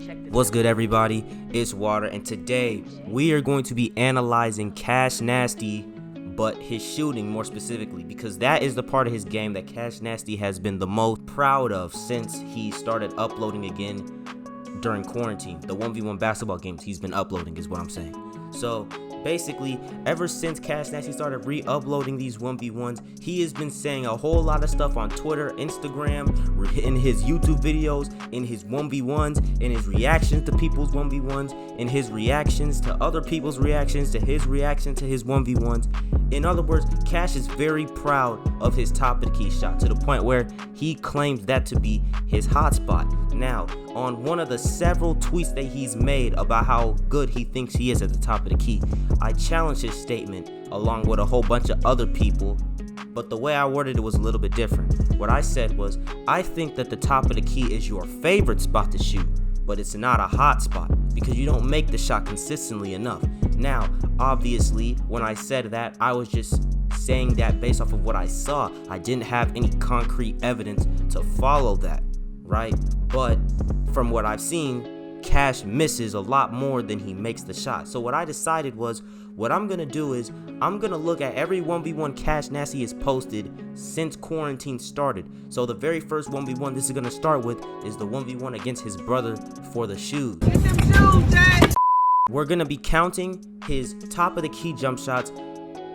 What's good, everybody? It's Water, and today we are going to be analyzing Cashnasty, but his shooting more specifically, because that is the part of his game that Cashnasty has been the most proud of since he started uploading again during quarantine. The 1v1 basketball games he's been uploading is what I'm saying. So basically, ever since Cashnasty started re-uploading these 1v1s, he has been saying a whole lot of stuff on Twitter, Instagram, in his YouTube videos, in his 1v1s, in his reactions to people's 1v1s, in his reactions to other people's reactions, to his reaction to his 1v1s. In other words, Cash is very proud of his top of the key shot, to the point where he claims that to be his hotspot. Now, on one of the several tweets that he's made about how good he thinks he is at the top of the key, I challenged his statement along with a whole bunch of other people, but the way I worded it was a little bit different. What I said was, I think that the top of the key is your favorite spot to shoot, but it's not a hot spot because you don't make the shot consistently enough. Now, obviously, when I said that, I was just saying that based off of what I saw. I didn't have any concrete evidence to follow that, right? But from what I've seen, Cash misses a lot more than he makes the shot. So what I decided was, what I'm gonna do is, I'm gonna look at every 1v1 Cashnasty has posted since quarantine started. So the very first 1v1 this is gonna start with is the 1v1 against his brother for the shoes. Get them shoes, Jay! We're gonna be counting his top of the key jump shots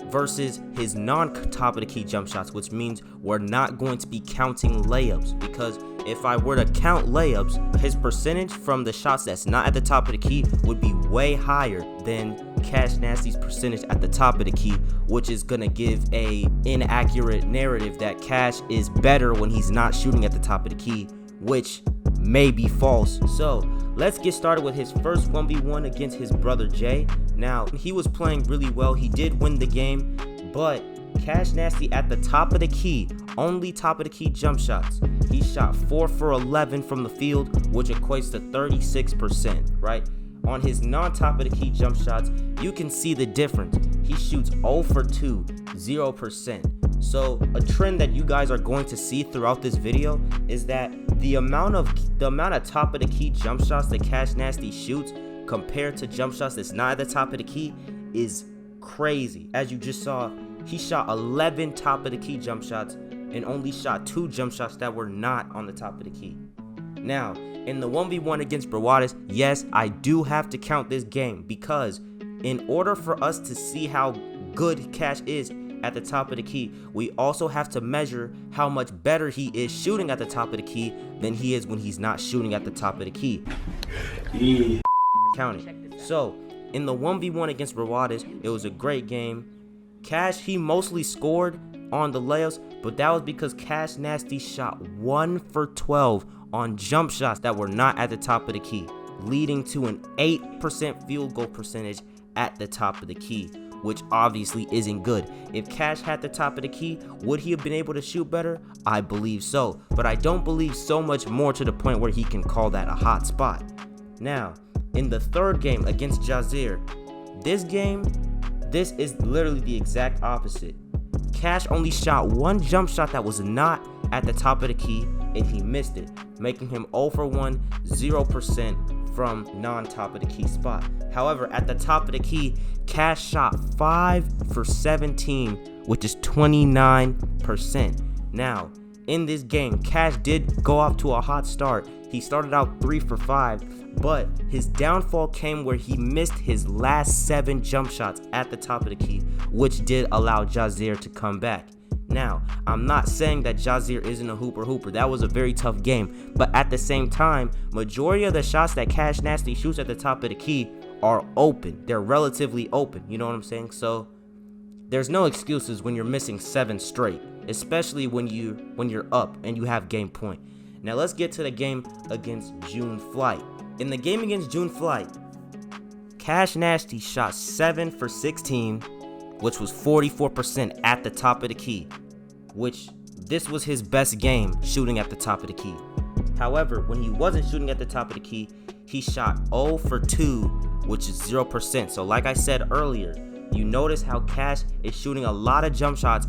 versus his non-top of the key jump shots, which means we're not going to be counting layups, because if I were to count layups, his percentage from the shots that's not at the top of the key would be way higher than Cashnasty's percentage at the top of the key, which is gonna give a inaccurate narrative that Cash is better when he's not shooting at the top of the key, which may be false. So let's get started with his first 1v1 against his brother Jay. Now, he was playing really well. He did win the game, but Cashnasty at the top of the key, only top of the key jump shots, he shot 4 for 11 from the field, which equates to 36%, right? On his non-top of the key jump shots, you can see the difference. He shoots 0 for 2, 0%. So a trend that you guys are going to see throughout this video is that the amount of top of the key jump shots that Cashnasty shoots compared to jump shots that's not at the top of the key is crazy. As you just saw, he shot 11 top of the key jump shots and only shot 2 jump shots that were not on the top of the key. Now, in the 1v1 against Brawadis, yes, I do have to count this game, because in order for us to see how good Cash is at the top of the key, we also have to measure how much better he is shooting at the top of the key than he is when he's not shooting at the top of the key. Yeah. Counting. So, in the 1v1 against Brawadis, it was a great game. Cash, he mostly scored on the layups, but that was because Cashnasty shot 1 for 12 on jump shots that were not at the top of the key, leading to an 8% field goal percentage at the top of the key, which obviously isn't good. If Cash had the top of the key, would he have been able to shoot better? I believe so, but I don't believe so much more to the point where he can call that a hot spot. Now, in the third game against Jazir, this is literally the exact opposite. Cash only shot 1 jump shot that was not at the top of the key, and he missed it, making him 0 for 1, 0% from non-top of the key spot. However, at the top of the key, Cash shot 5 for 17, which is 29%. Now, in this game, Cash did go off to a hot start. He started out 3 for 5, but his downfall came where he missed his last 7 jump shots at the top of the key, which did allow Jazir to come back. Now, I'm not saying that Jazir isn't a hooper. That was a very tough game, but at the same time, majority of the shots that Cashnasty shoots at the top of the key are open. They're relatively open, you know what I'm saying? So there's no excuses when you're missing 7 straight, especially when you're up and you have game point. Now let's get to the game against June Flight. In the game against June Flight, Cashnasty shot 7 for 16, which was 44% at the top of the key, which this was his best game shooting at the top of the key. However, when he wasn't shooting at the top of the key, he shot 0 for 2, which is 0%. So like I said earlier, you notice how Cash is shooting a lot of jump shots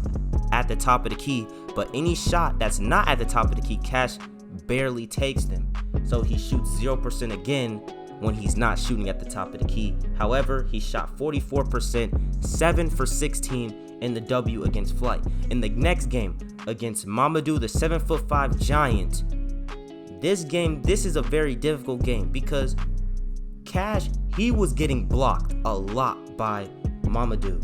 at the top of the key, but any shot that's not at the top of the key, Cash barely takes them. So he shoots 0% again when he's not shooting at the top of the key. However, he shot 44%, 7 for 16 in the W against Flight. In the next game against Mamadou, the 7'5" giant, this is a very difficult game because Cash, he was getting blocked a lot by Mamadou.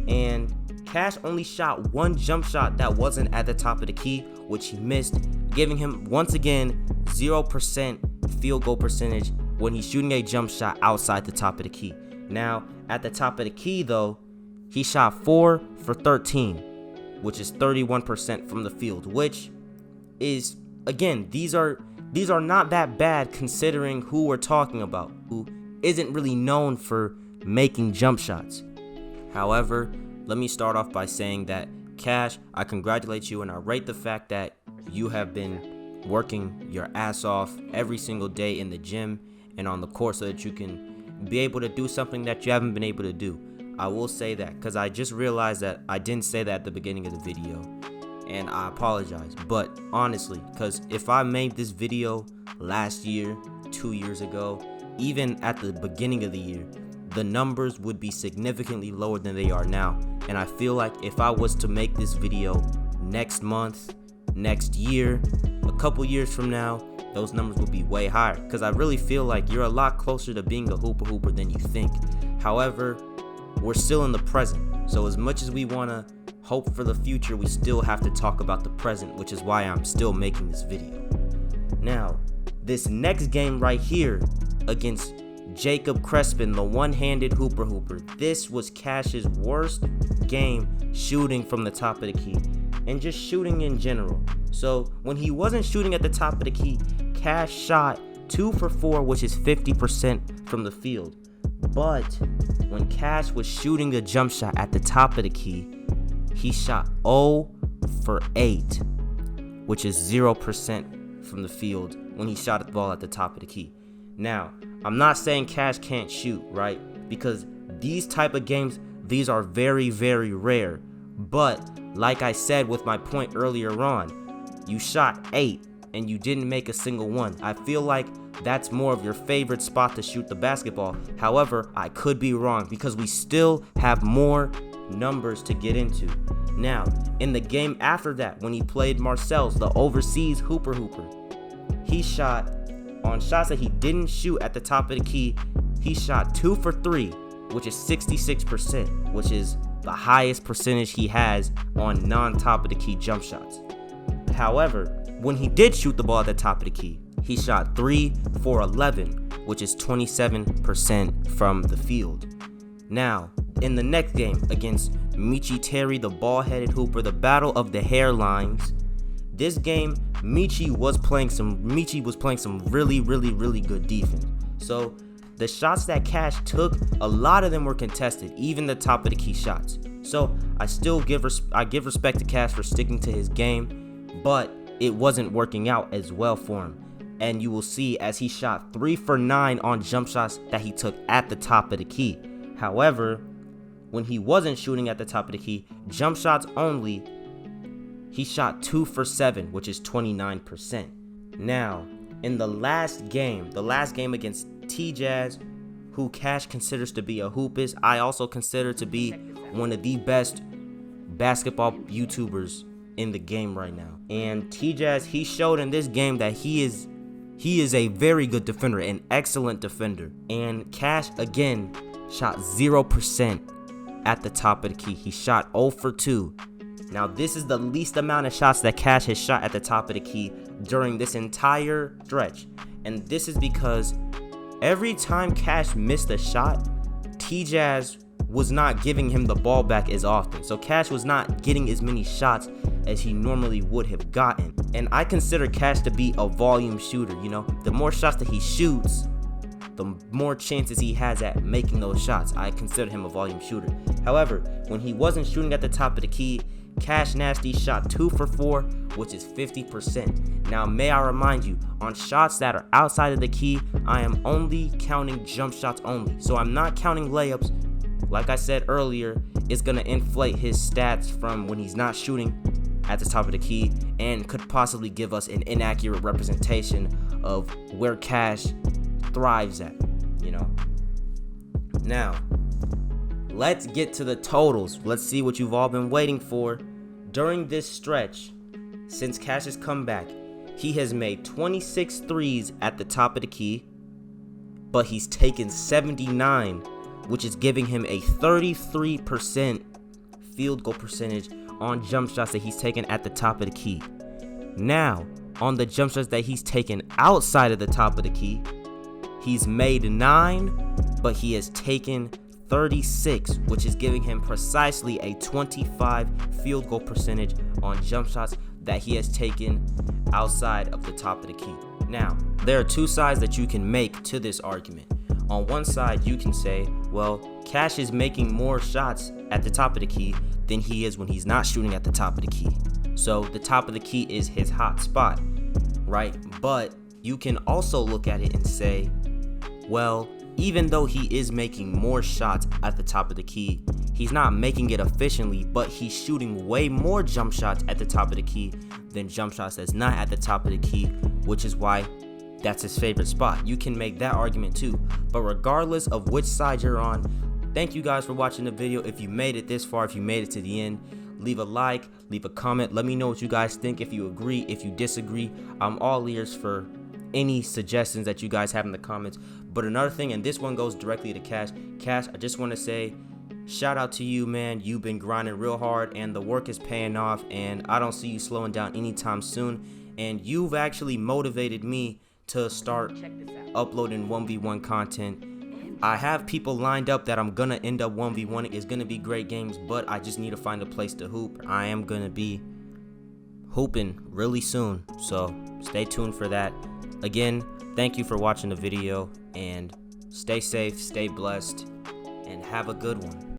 And Cash only shot one jump shot that wasn't at the top of the key, which he missed, giving him, once again, 0% field goal percentage when he's shooting a jump shot outside the top of the key. Now, at the top of the key, though, he shot 4 for 13, which is 31% from the field, which is, again, these are not that bad considering who we're talking about, who isn't really known for making jump shots. However, let me start off by saying that, Cash, I congratulate you and I rate the fact that you have been working your ass off every single day in the gym and on the court so that you can be able to do something that you haven't been able to do. I will say that because I just realized that I didn't say that at the beginning of the video, and I apologize. But honestly, because if I made this video last year, 2 years ago, even at the beginning of the year, the numbers would be significantly lower than they are now. And I feel like if I was to make this video next month, next year, a couple years from now, those numbers would be way higher, because I really feel like you're a lot closer to being a hooper than you think. However, we're still in the present, so as much as we want to hope for the future, we still have to talk about the present, which is why I'm still making this video. Now, this next game right here against Jacob Crespin, the one-handed hooper, this was Cash's worst game shooting from the top of the key and just shooting in general. So when he wasn't shooting at the top of the key, Cash shot 2 for 4, which is 50% from the field. But when Cash was shooting the jump shot at the top of the key, he shot 0 for 8, which is 0% from the field when he shot the ball at the top of the key. Now, I'm not saying Cash can't shoot, right? Because these type of games, these are very, very rare. But like I said with my point earlier on, you shot 8 and you didn't make a single one. I feel like that's more of your favorite spot to shoot the basketball. However, I could be wrong because we still have more numbers to get into. Now, in the game after that, when he played Marcel's, the overseas hooper, he shot, on shots that he didn't shoot at the top of the key, he shot 2 for 3, which is 66%, which is the highest percentage he has on non-top of the key jump shots. However, when he did shoot the ball at the top of the key, he shot 3 for 11, which is 27% from the field. Now, in the next game against Michi Terry, the ball-headed hooper, the battle of the hairlines, this game, Michi was playing some really good defense. So the shots that Cash took, a lot of them were contested, even the top of the key shots. So I give respect to Cash for sticking to his game, but it wasn't working out as well for him. And you will see as he shot 3 for 9 on jump shots that he took at the top of the key. However, when he wasn't shooting at the top of the key, jump shots only, he shot 2 for 7, which is 29%. Now, in the last game against TJazz, who Cash considers to be a hoopist, I also consider to be one of the best basketball YouTubers in the game right now. And TJazz, he showed in this game that he is a very good defender, an excellent defender. And Cash, again, shot 0% at the top of the key. He shot 0 for 2. Now, this is the least amount of shots that Cash has shot at the top of the key during this entire stretch. And this is because every time Cash missed a shot, TJazz was not giving him the ball back as often. So Cash was not getting as many shots as he normally would have gotten. And I consider Cash to be a volume shooter. You know, the more shots that he shoots, the more chances he has at making those shots. I consider him a volume shooter. However, when he wasn't shooting at the top of the key, Cashnasty shot 2 for 4, which is 50%. Now, may I remind you, on shots that are outside of the key, I am only counting jump shots only. So I'm not counting layups. Like I said earlier, it's going to inflate his stats from when he's not shooting at the top of the key and could possibly give us an inaccurate representation of where Cash thrives at, you know. Now, let's get to the totals. Let's see what you've all been waiting for. During this stretch, since Cash has come back, he has made 26 threes at the top of the key, but he's taken 79, which is giving him a 33% field goal percentage on jump shots that he's taken at the top of the key. Now, on the jump shots that he's taken outside of the top of the key, he's made 9, but he has taken 36, which is giving him precisely a 25 field goal percentage on jump shots that he has taken outside of the top of the key. Now, there are two sides that you can make to this argument. On one side, you can say, well, Cash is making more shots at the top of the key than he is when he's not shooting at the top of the key. So the top of the key is his hot spot, right? But you can also look at it and say, well, even though he is making more shots at the top of the key, he's not making it efficiently, but he's shooting way more jump shots at the top of the key than jump shots that's not at the top of the key, which is why that's his favorite spot. You can make that argument too. But regardless of which side you're on, thank you guys for watching the video. If you made it this far, if you made it to the end, leave a like, leave a comment. Let me know what you guys think, if you agree, if you disagree. I'm all ears for any suggestions that you guys have in the comments. But another thing, and this one goes directly to Cash. Cash, I just want to say, shout out to you, man. You've been grinding real hard and the work is paying off, and I don't see you slowing down anytime soon. And you've actually motivated me to start uploading 1v1 content. I have people lined up that I'm gonna end up 1v1. It's gonna be great games, but I just need to find a place to hoop. I am gonna be hooping really soon, so stay tuned for that. Again, thank you for watching the video, and stay safe, stay blessed, and have a good one.